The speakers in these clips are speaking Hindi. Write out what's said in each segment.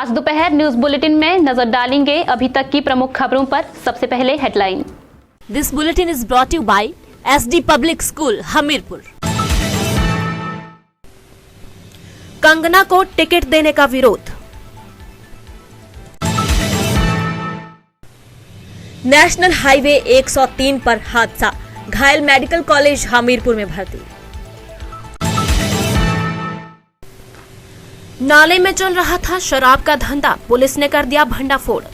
आज दोपहर न्यूज बुलेटिन में नजर डालेंगे अभी तक की प्रमुख खबरों पर। सबसे पहले headline. This bulletin is brought you by SD Public School Hamirpur. Kangana को टिकट देने का विरोध। नेशनल हाईवे 103 पर हादसा, घायल मेडिकल कॉलेज हमीरपुर में भर्ती। नाले में चल रहा था शराब का धंधा, पुलिस ने कर दिया भंडाफोड़।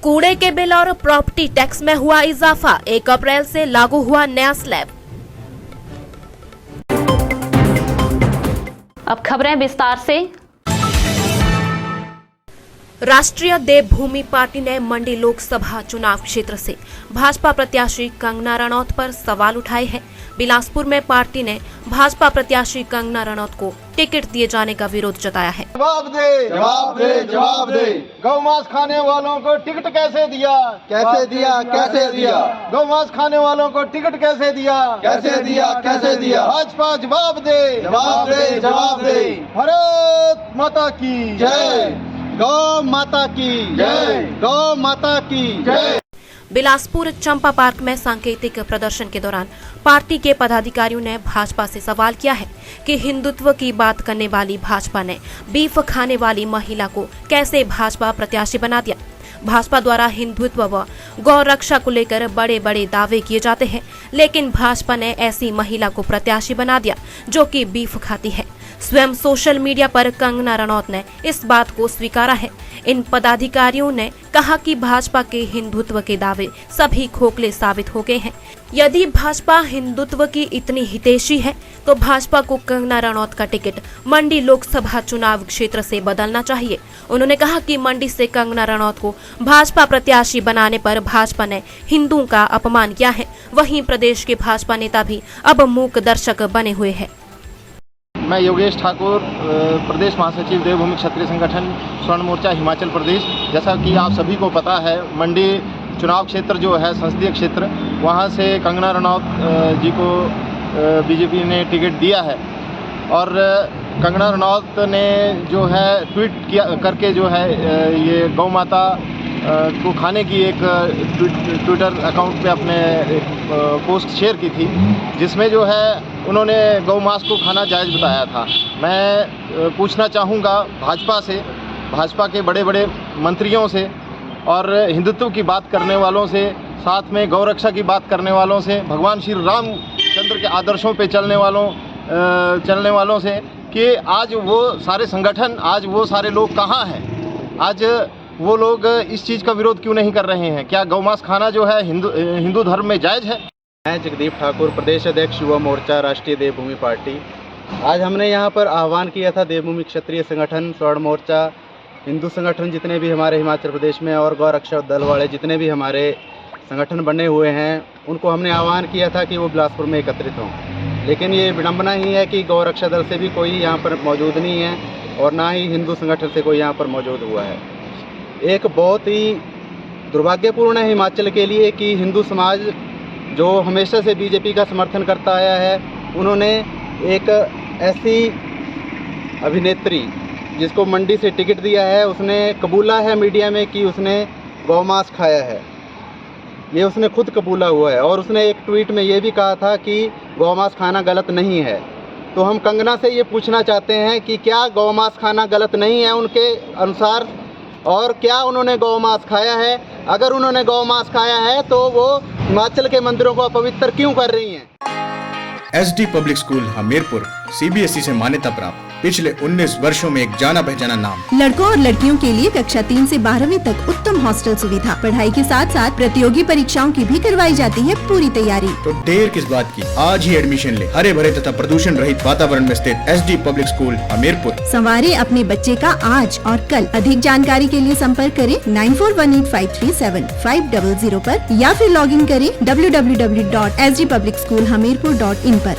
कूड़े के बिल और प्रॉपर्टी टैक्स में हुआ इजाफा, 1 अप्रैल से लागू हुआ नया स्लैब। अब खबरें विस्तार से। राष्ट्रीय देवभूमि पार्टी ने मंडी लोकसभा चुनाव क्षेत्र से भाजपा प्रत्याशी कंगना रनौत पर सवाल उठाए हैं। बिलासपुर में पार्टी ने भाजपा प्रत्याशी कंगना रनौत को टिकट दिए जाने का विरोध जताया है। जवाब दे, जवाब दे, जवाब दे। गौ मांस खाने वालों को टिकट कैसे दिया? कैसे दिया? कैसे दिया? गौ मांस खाने वालों को टिकट कैसे दिया? कैसे दिया? कैसे दिया? भाजपा जवाब दे, जवाब दे, जवाब दे। भारत माता की जय, गौ माता की जय, गौ माता की जय। बिलासपुर चंपा पार्क में सांकेतिक प्रदर्शन के दौरान पार्टी के पदाधिकारियों ने भाजपा से सवाल किया है कि हिंदुत्व की बात करने वाली भाजपा ने बीफ खाने वाली महिला को कैसे भाजपा प्रत्याशी बना दिया। भाजपा द्वारा हिंदुत्व व गौ रक्षा को लेकर बड़े बड़े दावे किए जाते हैं, लेकिन भाजपा ने ऐसी महिला को प्रत्याशी बना दिया जो कि बीफ खाती है। स्वयं सोशल मीडिया पर कंगना रनौत ने इस बात को स्वीकारा है। इन पदाधिकारियों ने कहा कि भाजपा के हिंदुत्व के दावे सभी खोखले साबित हो गए हैं। यदि भाजपा हिंदुत्व की इतनी हितैषी है तो भाजपा को कंगना रनौत का टिकट मंडी लोकसभा चुनाव क्षेत्र से बदलना चाहिए। उन्होंने कहा कि मंडी से कंगना रनौत को भाजपा प्रत्याशी बनाने पर भाजपा ने हिंदुओं का अपमान किया है। वहीं प्रदेश के भाजपा नेता भी अब मूक दर्शक बने हुए हैं। मैं योगेश ठाकुर, प्रदेश महासचिव देवभूमि क्षत्रिय संगठन स्वर्ण मोर्चा हिमाचल प्रदेश। जैसा कि आप सभी को पता है, मंडी चुनाव क्षेत्र जो है संसदीय क्षेत्र, वहाँ से कंगना रनौत जी को बीजेपी ने टिकट दिया है। और कंगना रनौत ने जो है ट्वीट किया करके जो है ये गौ माता को खाने की एक ट्विटर अकाउंट पे अपने पोस्ट शेयर की थी, जिसमें जो है उन्होंने गौ मांस को खाना जायज़ बताया था। मैं पूछना चाहूँगा भाजपा से, भाजपा के बड़े बड़े मंत्रियों से और हिंदुत्व की बात करने वालों से, साथ में गौ रक्षा की बात करने वालों से, भगवान श्री रामचंद्र के आदर्शों पे चलने वालों से कि आज वो सारे संगठन, आज वो सारे लोग कहाँ हैं? आज वो लोग इस चीज़ का विरोध क्यों नहीं कर रहे हैं? क्या गौ मांस खाना जो है हिंदू धर्म में जायज़ है? मैं जगदीप ठाकुर, प्रदेश अध्यक्ष युवा मोर्चा राष्ट्रीय देवभूमि पार्टी। आज हमने यहाँ पर आह्वान किया था देवभूमि क्षत्रिय संगठन, स्वर्ण मोर्चा, हिंदू संगठन जितने भी हमारे हिमाचल प्रदेश में और गौ रक्षा दल वाले जितने भी हमारे संगठन बने हुए हैं, उनको हमने आह्वान किया था कि वो बिलासपुर में एकत्रित हों। लेकिन ये विडम्बना ही है कि गौ रक्षा दल से भी कोई यहाँ पर मौजूद नहीं है और ना ही हिंदू संगठन से कोई यहाँ पर मौजूद हुआ है। एक बहुत ही दुर्भाग्यपूर्ण है हिमाचल के लिए कि हिंदू समाज जो हमेशा से बीजेपी का समर्थन करता आया है, उन्होंने एक ऐसी अभिनेत्री जिसको मंडी से टिकट दिया है, उसने कबूला है मीडिया में कि उसने गौ मांस खाया है। ये उसने खुद कबूला हुआ है और उसने एक ट्वीट में ये भी कहा था कि गौ मांस खाना गलत नहीं है। तो हम कंगना से ये पूछना चाहते हैं कि क्या गौ मांस खाना गलत नहीं है उनके अनुसार, और क्या उन्होंने गौ मांस खाया है? अगर उन्होंने गौ मांस खाया है तो वो हिमाचल के मंदिरों को अपवित्र क्यों कर रही हैं? SD Public School Hamirpur CBSE से मान्यता प्राप्त, पिछले 19 वर्षों में एक जाना पहचाना नाम। लड़कों और लड़कियों के लिए कक्षा 3 से 12वीं तक उत्तम हॉस्टल सुविधा, पढ़ाई के साथ साथ प्रतियोगी परीक्षाओं की भी करवाई जाती है पूरी तैयारी। तो देर किस बात की, आज ही एडमिशन ले। हरे भरे तथा प्रदूषण रहित वातावरण में स्थित एसडी पब्लिक स्कूल हमीरपुर। संवारे अपने बच्चे का आज और कल। अधिक जानकारी के लिए संपर्क करें 9418537500 पर या फिर लॉग इन करें www.sdpublicschoolhamirpur.in पर।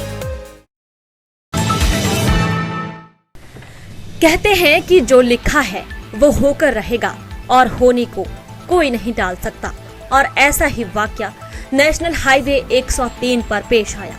कहते हैं कि जो लिखा है वो होकर रहेगा और होने को कोई नहीं टाल सकता, और ऐसा ही वाकया नेशनल हाईवे 103 पर पेश आया।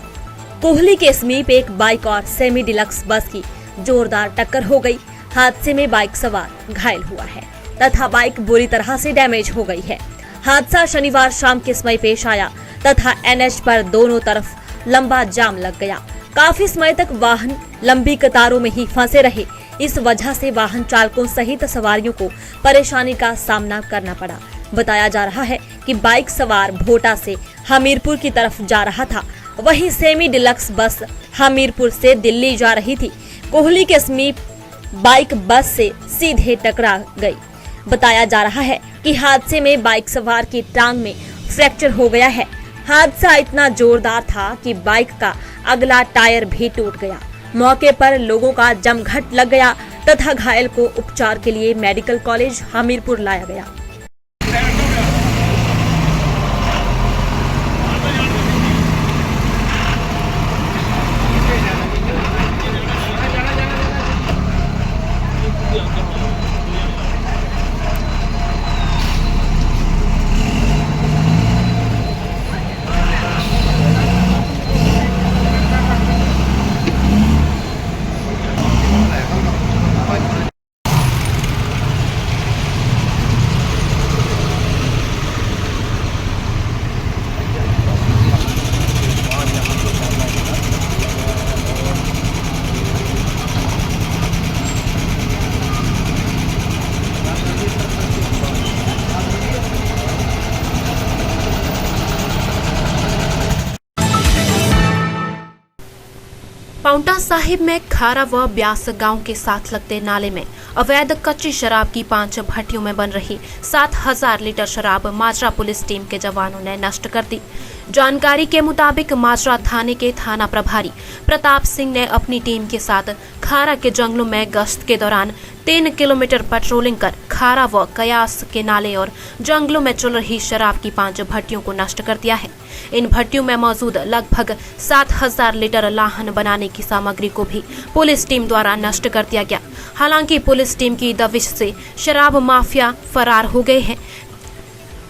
कोहली के समीप एक बाइक और सेमी डिलक्स बस की जोरदार टक्कर हो गई। हादसे में बाइक सवार घायल हुआ है तथा बाइक बुरी तरह से डैमेज हो गई है। हादसा शनिवार शाम के समय पेश आया तथा एनएच पर दोनों तरफ लंबा जाम लग गया। काफी समय तक वाहन लंबी कतारों में ही फंसे रहे। इस वजह से वाहन चालकों सहित सवारियों को परेशानी का सामना करना पड़ा। बताया जा रहा है कि बाइक सवार भोटा से हमीरपुर की तरफ जा रहा था, वहीं सेमी डिलक्स बस हमीरपुर से दिल्ली जा रही थी। कोहली के समीप बाइक बस से सीधे टकरा गई। बताया जा रहा है कि हादसे में बाइक सवार की टांग में फ्रैक्चर हो गया है। हादसा इतना जोरदार था कि बाइक का अगला टायर भी टूट गया। मौके पर लोगों का जमघट लग गया तथा घायल को उपचार के लिए मेडिकल कॉलेज हमीरपुर लाया गया। पाउंटा साहिब में खारा व ब्यास गांव के साथ लगते नाले में अवैध कच्ची शराब की 5 भट्टियों में बन रही 7000 लीटर शराब माजरा पुलिस टीम के जवानों ने नष्ट कर दी। जानकारी के मुताबिक माजरा थाने के थाना प्रभारी प्रताप सिंह ने अपनी टीम के साथ खारा के जंगलों में गश्त के दौरान 3 किलोमीटर पेट्रोलिंग कर खारा व कयास के नाले और जंगलों में चल रही शराब की 5 भट्टियों को नष्ट कर दिया है। इन भट्टियों में मौजूद लगभग 7000 लीटर लाहन बनाने की सामग्री को भी पुलिस टीम द्वारा नष्ट कर दिया गया। हालांकि पुलिस टीम की दबिश से शराब माफिया फरार हो गए हैं।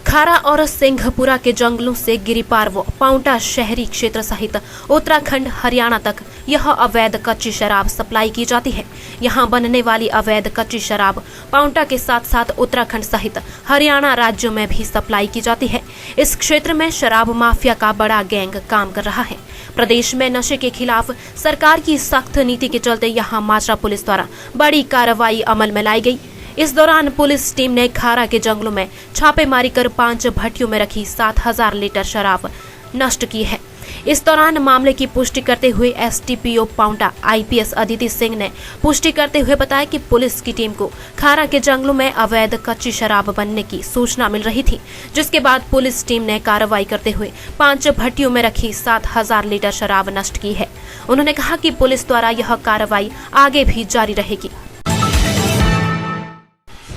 खारा और सिंघपुरा के जंगलों से गिरिपार व पाउंटा शहरी क्षेत्र सहित उत्तराखंड हरियाणा तक यह अवैध कच्ची शराब सप्लाई की जाती है। यहां बनने वाली अवैध कच्ची शराब पाउंटा के साथ साथ उत्तराखंड सहित हरियाणा राज्यों में भी सप्लाई की जाती है। इस क्षेत्र में शराब माफिया का बड़ा गैंग काम कर रहा है। प्रदेश में नशे के खिलाफ सरकार की सख्त नीति के चलते यहां माजरा पुलिस द्वारा बड़ी कार्रवाई अमल में लाई गई। इस दौरान पुलिस टीम ने खारा के जंगलों में छापेमारी कर 5 भट्टियों में रखी 7000 लीटर शराब नष्ट की है। इस दौरान मामले की पुष्टि करते हुए एसटीपीओ पाउंटा आईपीएस अदिति सिंह ने पुष्टि करते हुए बताया कि पुलिस की टीम को खारा के जंगलों में अवैध कच्ची शराब बनने की सूचना मिल रही थी, जिसके बाद पुलिस टीम ने कार्रवाई करते हुए 5 भट्टियों में रखी 7000 लीटर शराब नष्ट की है। उन्होंने कहा कि पुलिस द्वारा यह कार्रवाई आगे भी जारी रहेगी।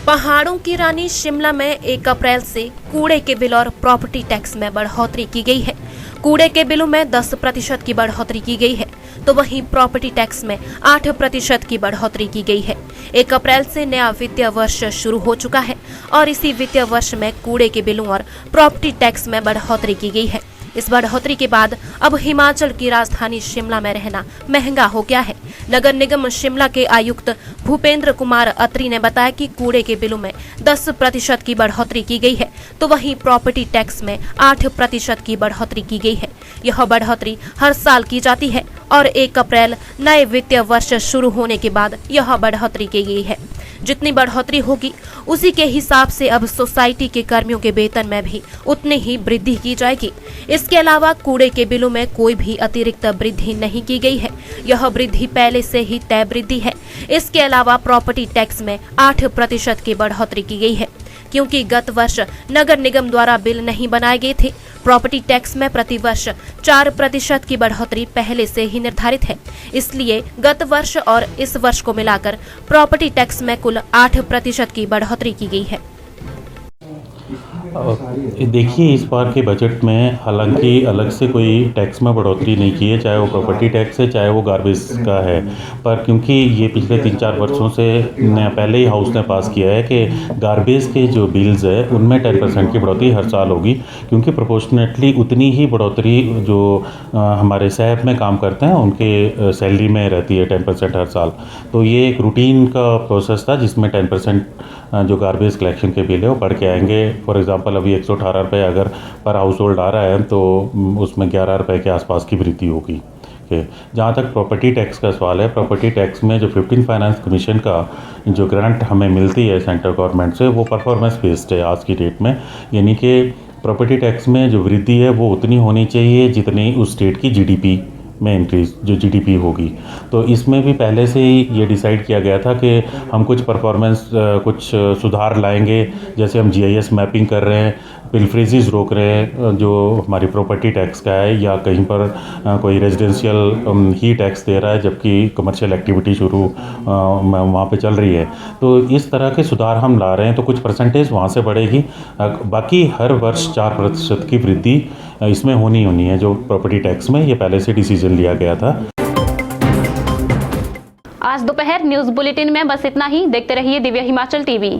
पहाड़ों की रानी शिमला में 1 अप्रैल से कूड़े के बिल और प्रॉपर्टी टैक्स में बढ़ोतरी की गई है। कूड़े के बिलों में 10% की बढ़ोतरी की गई है, तो वहीं प्रॉपर्टी टैक्स में 8% की बढ़ोतरी की गई है। 1 अप्रैल से नया वित्तीय वर्ष शुरू हो चुका है और इसी वित्तीय वर्ष में कूड़े के बिलों और प्रॉपर्टी टैक्स में बढ़ोतरी की गई है। इस बढ़ोतरी के बाद अब हिमाचल की राजधानी शिमला में रहना महंगा हो गया है। नगर निगम शिमला के आयुक्त भूपेंद्र कुमार अत्री ने बताया कि कूड़े के बिलों में 10% की बढ़ोतरी की गई है, तो वहीं प्रॉपर्टी टैक्स में 8% की बढ़ोतरी की गई है। यह बढ़ोतरी हर साल की जाती है और 1 अप्रैल नए वित्तीय वर्ष शुरू होने के बाद यह बढ़ोतरी की गई है। जितनी बढ़ोतरी होगी उसी के हिसाब से अब सोसाइटी के कर्मियों के वेतन में भी उतनी ही वृद्धि की जाएगी। इसके अलावा कूड़े के बिलों में कोई भी अतिरिक्त वृद्धि नहीं की गई है। यह वृद्धि पहले से ही तय वृद्धि है। इसके अलावा प्रॉपर्टी टैक्स में 8% की बढ़ोतरी की गई है, क्योंकि गत वर्ष नगर निगम द्वारा बिल नहीं बनाए गए थे। प्रॉपर्टी टैक्स में प्रतिवर्ष 4% की बढ़ोतरी पहले से ही निर्धारित है, इसलिए गत वर्ष और इस वर्ष को मिलाकर प्रॉपर्टी टैक्स में कुल 8% की बढ़ोतरी की गई है। देखिए, इस बार के बजट में हालांकि अलग से कोई टैक्स में बढ़ोतरी नहीं की है, चाहे वो प्रॉपर्टी टैक्स है, चाहे वो गार्बेज का है। पर क्योंकि ये पिछले 3-4 वर्षों से पहले ही हाउस ने पास किया है कि गार्बेज के जो बिल्स है उनमें 10% की बढ़ोतरी हर साल होगी, क्योंकि प्रोपोर्शनेटली उतनी ही बढ़ोतरी जो हमारे शहर में काम करते हैं उनके सैलरी में रहती है 10% हर साल। तो ये एक रूटीन का प्रोसेस था जिसमें 10% जो गार्बेज कलेक्शन के बिल है वो बढ़ के आएंगे। फॉर एग्जांपल अभी 118 रुपये अगर पर हाउस होल्ड आ रहा है तो उसमें 11 रुपये के आसपास की वृद्धि होगी। जहाँ तक प्रॉपर्टी टैक्स का सवाल है, प्रॉपर्टी टैक्स में जो 15 फाइनेंस कमीशन का जो ग्रांट हमें मिलती है सेंट्रल गवर्नमेंट से, वो परफॉर्मेंस बेस्ड है आज की डेट में। यानी कि प्रॉपर्टी टैक्स में जो वृद्धि है वो उतनी होनी चाहिए जितनी उस स्टेट की जीडीपी में इंक्रीज जो जीडीपी होगी। तो इसमें भी पहले से ही ये डिसाइड किया गया था कि हम कुछ परफॉर्मेंस कुछ सुधार लाएंगे, जैसे हम जीआईएस मैपिंग कर रहे हैं, पिलफ्रेजेस रोक रहे हैं जो हमारी प्रॉपर्टी टैक्स का है, या कहीं पर कोई रेजिडेंशियल ही टैक्स दे रहा है जबकि कमर्शियल एक्टिविटी शुरू वहाँ पे चल रही है। तो इस तरह के सुधार हम ला रहे हैं, तो कुछ परसेंटेज वहाँ से बढ़ेगी। बाकी हर वर्ष 4% की वृद्धि इसमें होनी है जो प्रॉपर्टी टैक्स में, ये पहले से डिसीजन लिया गया था। आज दोपहर न्यूज बुलेटिन में बस इतना ही। देखते रहिए दिव्य हिमाचल टीवी।